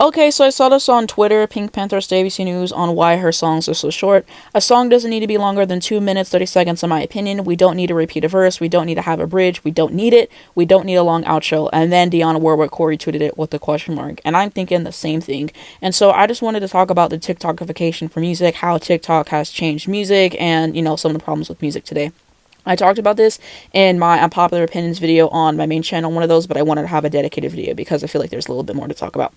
Okay, so I saw this on Twitter, Pink Panther's ABC News, on why her songs are so short. A song doesn't need to be longer than 2 minutes, 30 seconds, in my opinion. We don't need to repeat a verse. We don't need to have a bridge. We don't need it. We don't need a long outro. And then Deanna Warwick Corey tweeted it with a question mark. And I'm thinking the same thing. And so I just wanted to talk about the TikTokification for music, how TikTok has changed music, and, some of the problems with music today. I talked about this in my unpopular opinions video on my main channel, one of those, but I wanted to have a dedicated video because I feel like there's a little bit more to talk about.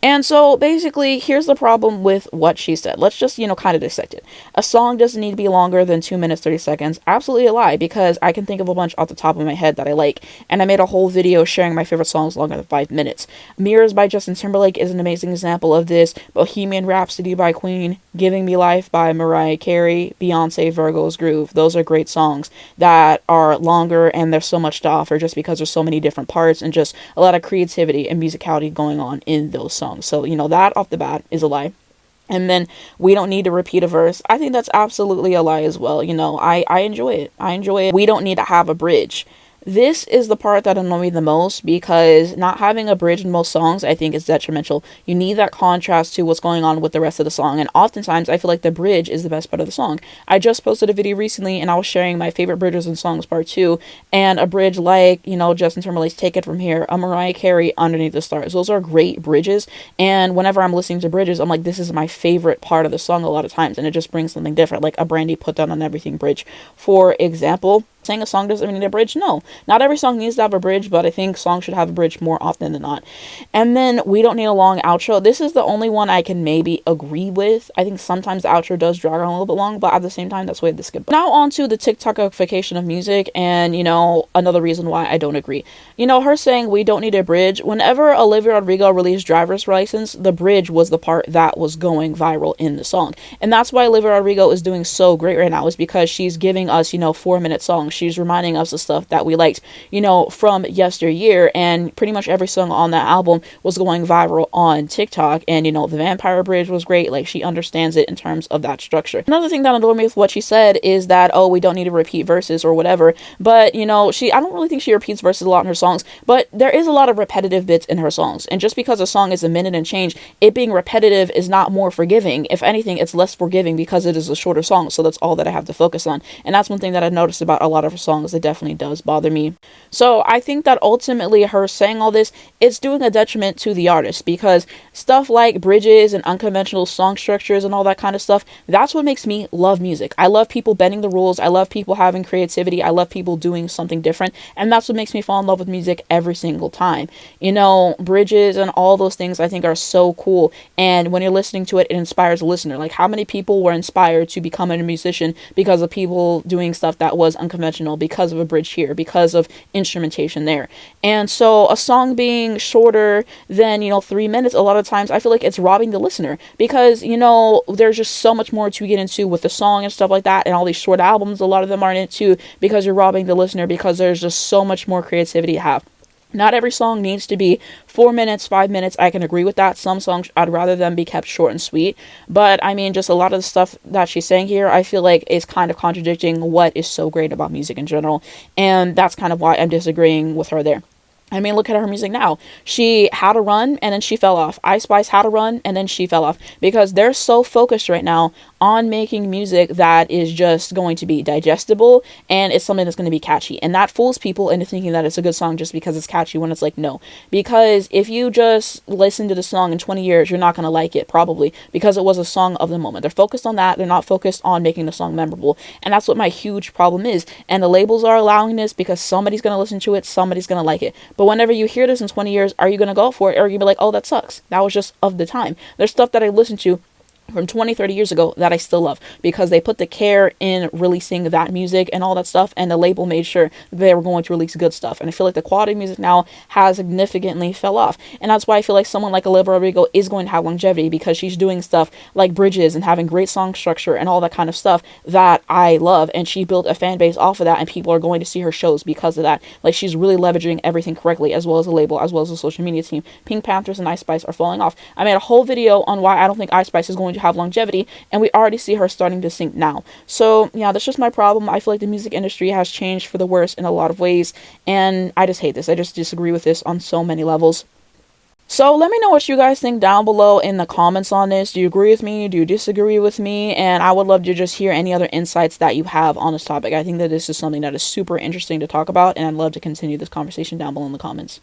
And so basically, here's the problem with what she said. Let's just, kind of dissect it. A song doesn't need to be longer than 2 minutes, 30 seconds. Absolutely a lie, because I can think of a bunch off the top of my head that I like. And I made a whole video sharing my favorite songs longer than 5 minutes. Mirrors by Justin Timberlake is an amazing example of this. Bohemian Rhapsody by Queen, Giving Me Life by Mariah Carey, Beyonce, Virgo's Groove. Those are great songs that are longer, and there's so much to offer just because there's so many different parts and just a lot of creativity and musicality going on in those songs. So, that off the bat is a lie. And then we don't need to repeat a verse. I think that's absolutely a lie as well. I enjoy it. I enjoy it. We don't need to have a bridge. This is the part that annoys me the most, because not having a bridge in most songs, I think, is detrimental. You need that contrast to what's going on with the rest of the song, and oftentimes I feel like the bridge is the best part of the song. I just posted a video recently, and I was sharing my favorite bridges and songs part 2, and a bridge like, Justin Timberlake's Take It From Here, a Mariah Carey, Underneath the Stars. Those are great bridges, and whenever I'm listening to bridges, I'm like, this is my favorite part of the song a lot of times, and it just brings something different, like a Brandy Put Down on Everything bridge, for example. Saying a song doesn't need a bridge? No. Not every song needs to have a bridge, but I think songs should have a bridge more often than not. And then we don't need a long outro. This is the only one I can maybe agree with. I think sometimes the outro does drag on a little bit long, but at the same time, that's why this skip. Now on to the TikTokification of music, and, another reason why I don't agree. Her saying we don't need a bridge. Whenever Olivia Rodrigo released Driver's License, the bridge was the part that was going viral in the song. And that's why Olivia Rodrigo is doing so great right now, is because she's giving us, 4-minute songs. She's reminding us of stuff that we liked, from yesteryear, and pretty much every song on that album was going viral on TikTok. And, the Vampire Bridge was great. Like, she understands it in terms of that structure. Another thing that annoyed me with what she said is that, we don't need to repeat verses or whatever. But, I don't really think she repeats verses a lot in her songs, but there is a lot of repetitive bits in her songs. And just because a song is a minute and change, it being repetitive is not more forgiving. If anything, it's less forgiving because it is a shorter song. So that's all that I have to focus on. And that's one thing that I noticed about a lot of her songs that definitely does bother me. So I think that ultimately her saying all this, it's doing a detriment to the artist, because stuff like bridges and unconventional song structures and all that kind of stuff, that's what makes me love music. I love people bending the rules. I love people having creativity. I love people doing something different. And that's what makes me fall in love with music every single time. Bridges and all those things I think are so cool. And when you're listening to it, it inspires a listener. Like, how many people were inspired to become a musician because of people doing stuff that was unconventional, because of a bridge here, because of instrumentation there. And so a song being shorter than, 3 minutes, a lot of times I feel like it's robbing the listener, because, there's just so much more to get into with the song and stuff like that. And all these short albums, a lot of them aren't into, because you're robbing the listener, because there's just so much more creativity to have. Not every song needs to be 4 minutes, 5 minutes. I can agree with that. Some songs, I'd rather them be kept short and sweet. But, just a lot of the stuff that she's saying here, I feel like is kind of contradicting what is so great about music in general. And that's kind of why I'm disagreeing with her there. Look at her music now. She had a run, and then she fell off. Ice Spice had a run, and then she fell off. Because they're so focused right now on making music that is just going to be digestible, and it's something that's going to be catchy. And that fools people into thinking that it's a good song just because it's catchy, when it's like, no. Because if you just listen to the song in 20 years, you're not going to like it, probably, because it was a song of the moment. They're focused on that. They're not focused on making the song memorable. And that's what my huge problem is. And the labels are allowing this because somebody's going to listen to it, somebody's going to like it. But whenever you hear this in 20 years, are you going to go for it? Or are you going to be like, oh, that sucks. That was just of the time. There's stuff that I listened to from 20, 30 years ago that I still love, because they put the care in releasing that music and all that stuff, and the label made sure they were going to release good stuff. And I feel like the quality of music now has significantly fell off, and that's why I feel like someone like Olivia Rodrigo is going to have longevity, because she's doing stuff like bridges and having great song structure and all that kind of stuff that I love, and she built a fan base off of that, and people are going to see her shows because of that. Like, she's really leveraging everything correctly, as well as the label, as well as the social media team. Pink Panthers and Ice Spice are falling off. I made a whole video on why I don't think Ice Spice is going to have longevity, and we already see her starting to sink now. So yeah, that's just my problem. I feel like the music industry has changed for the worse in a lot of ways, and I just hate this. I just disagree with this on so many levels. So let me know what you guys think down below in the comments on this. Do you agree with me? Do you disagree with me? And I would love to just hear any other insights that you have on this topic. I think that this is something that is super interesting to talk about, and I'd love to continue this conversation down below in the comments.